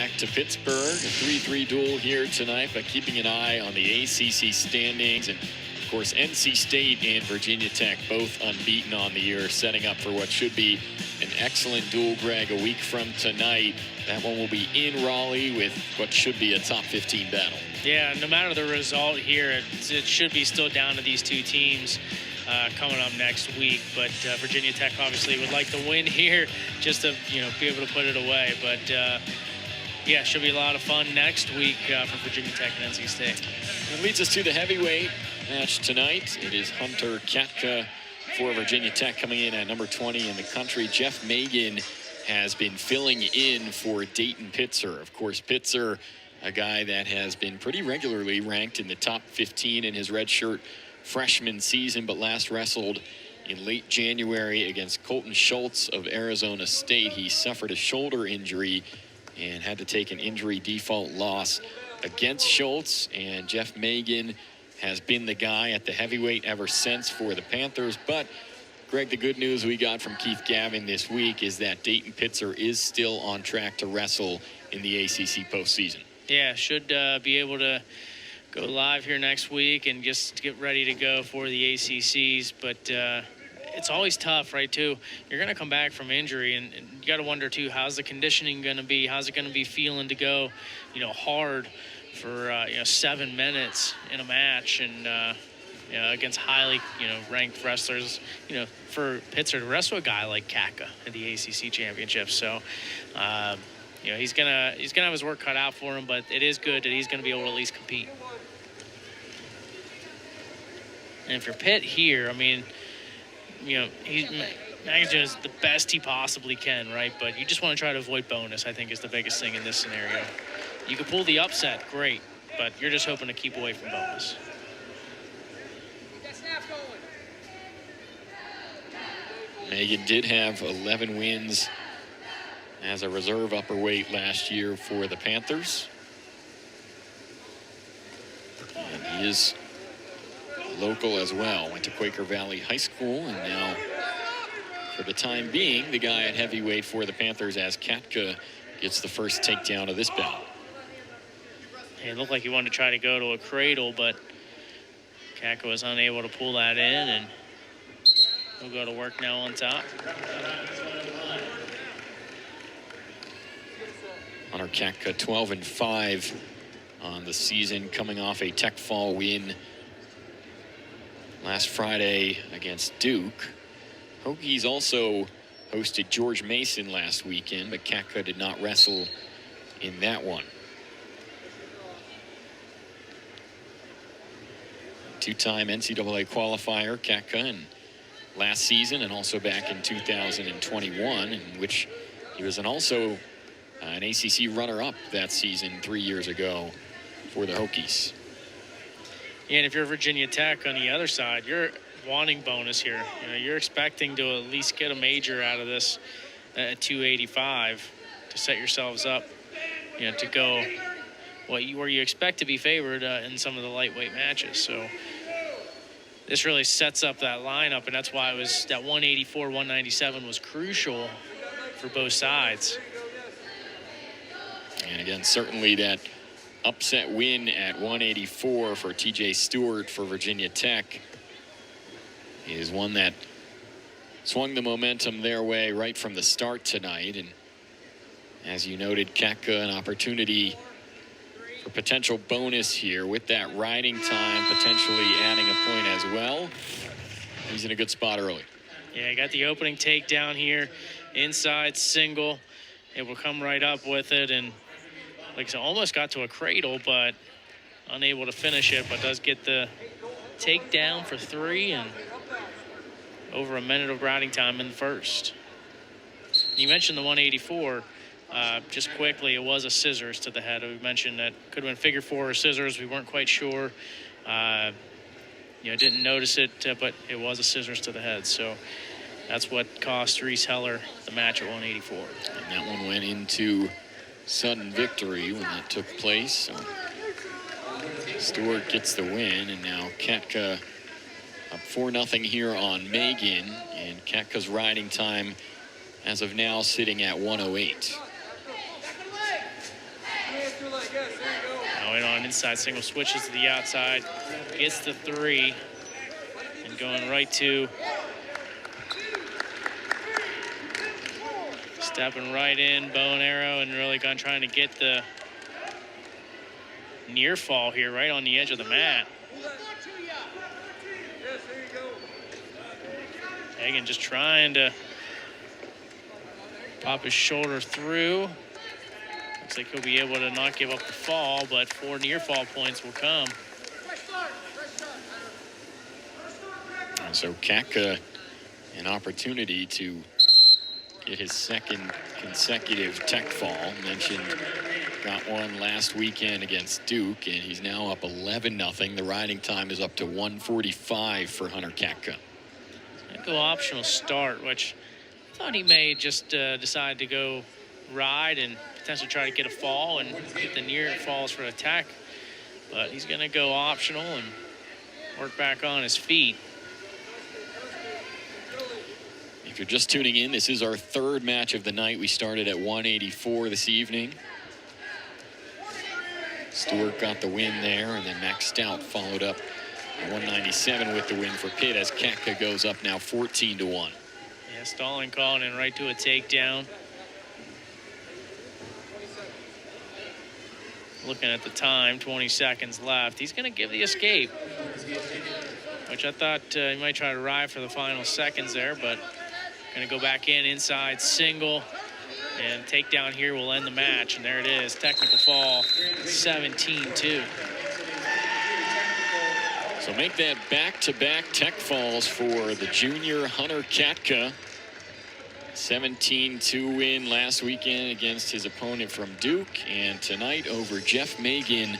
back to Pittsburgh. A 3-3 duel here tonight, but keeping an eye on the ACC standings. And, of course, NC State and Virginia Tech both unbeaten on the year, setting up for what should be an excellent duel, Greg, a week from tonight. That one will be in Raleigh with what should be a top 15 battle. Yeah, no matter the result here, it should be still down to these two teams coming up next week. But Virginia Tech obviously would like to win here just to be able to put it away. But yeah, should be a lot of fun next week for Virginia Tech and NC State. That leads us to the heavyweight match tonight. It is Hunter Catka for Virginia Tech coming in at number 20 in the country. Geoff Magin has been filling in for Dayton Pitzer. Of course, Pitzer, a guy that has been pretty regularly ranked in the top 15 in his redshirt freshman season, but last wrestled in late January against Colton Schultz of Arizona State. He suffered a shoulder injury and had to take an injury default loss against Schultz. And Geoff Magin has been the guy at the heavyweight ever since for the Panthers. But Greg, the good news we got from Keith Gavin this week is that Dayton Pitzer is still on track to wrestle in the ACC postseason. Yeah, should be able to go live here next week and just get ready to go for the ACCs. But it's always tough, right, too? You're going to come back from injury, and you got to wonder, too, how's the conditioning going to be? How's it going to be feeling to go, hard for, 7 minutes in a match and, against highly, ranked wrestlers, for Pitzer to wrestle a guy like Kaka at the ACC championship. So, he's gonna have his work cut out for him, but it is good that he's gonna be able to at least compete. And for Pitt here, Magin's doing the best he possibly can, right? But you just want to try to avoid bonus, I think, is the biggest thing in this scenario. You can pull the upset, great, but you're just hoping to keep away from bonus. Magin did have 11 wins as a reserve upperweight last year for the Panthers. And he is local as well. Went to Quaker Valley High School, and now, for the time being, the guy at heavyweight for the Panthers as Catka gets the first takedown of this bout. It looked like he wanted to try to go to a cradle, but Kaka was unable to pull that in, and he'll go to work now on top. Hunter Catka 12-5 on the season, coming off a Tech Fall win last Friday against Duke. Hokies also hosted George Mason last weekend, but Catka did not wrestle in that one. Two-time NCAA qualifier, Kaka, and last season and also back in 2021, in which he was also an ACC runner-up that season 3 years ago for the Hokies. Yeah, and if you're Virginia Tech on the other side, you're wanting bonus here. You're expecting to at least get a major out of this at 285 to set yourselves up, to go where you expect to be favored in some of the lightweight matches. So this really sets up that lineup, and that's why it was that 184, 197 was crucial for both sides. And again, certainly that upset win at 184 for TJ Stewart for Virginia Tech is one that swung the momentum their way right from the start tonight. And as you noted, Kaka, an opportunity for potential bonus here with that riding time, potentially adding a point as well. He's in a good spot early. Yeah, got the opening takedown here, inside single. It will come right up with it, and like I said, almost got to a cradle, but unable to finish it, but does get the takedown for 3 and over a minute of riding time in the first. You mentioned the 184. Just quickly, it was a scissors to the head. We mentioned that could have been figure 4 or scissors. We weren't quite sure. Didn't notice it, but it was a scissors to the head. So that's what cost Reese Heller the match at 184. And that one went into sudden victory when that took place. So Stewart gets the win, and now Catka up 4-0 here on Magin, and Katka's riding time as of now sitting at 108. Now in on inside single, switches to the outside, gets the 3, and going right to, stepping right in, bow and arrow, and really trying to get the near fall here, right on the edge of the mat. Magin just trying to pop his shoulder through. Looks like he'll be able to not give up the fall, but 4 near fall points will come. And so Kaka, an opportunity to get his second consecutive tech fall. Mentioned got one last weekend against Duke, and he's now up 11-0. The riding time is up to 1:45 for Hunter Catka. Go optional start, which I thought he may just decide to go ride and potentially try to get a fall and get the near falls for attack. But he's going to go optional and work back on his feet. If you're just tuning in, this is our 3rd match of the night. We started at 184 this evening. Stewart got the win there, and then Max Stout followed up at 197 with the win for Pitt as Kaka goes up now 14-1. Yeah, Stalling calling in right to a takedown. Looking at the time, 20 seconds left. He's going to give the escape, which I thought he might try to ride for the final seconds there, but going to go back in inside single, and takedown here will end the match. And there it is, technical fall, 17-2. So make that back-to-back tech falls for the junior Hunter Catka. 17-2 win last weekend against his opponent from Duke, and tonight over Geoff Magin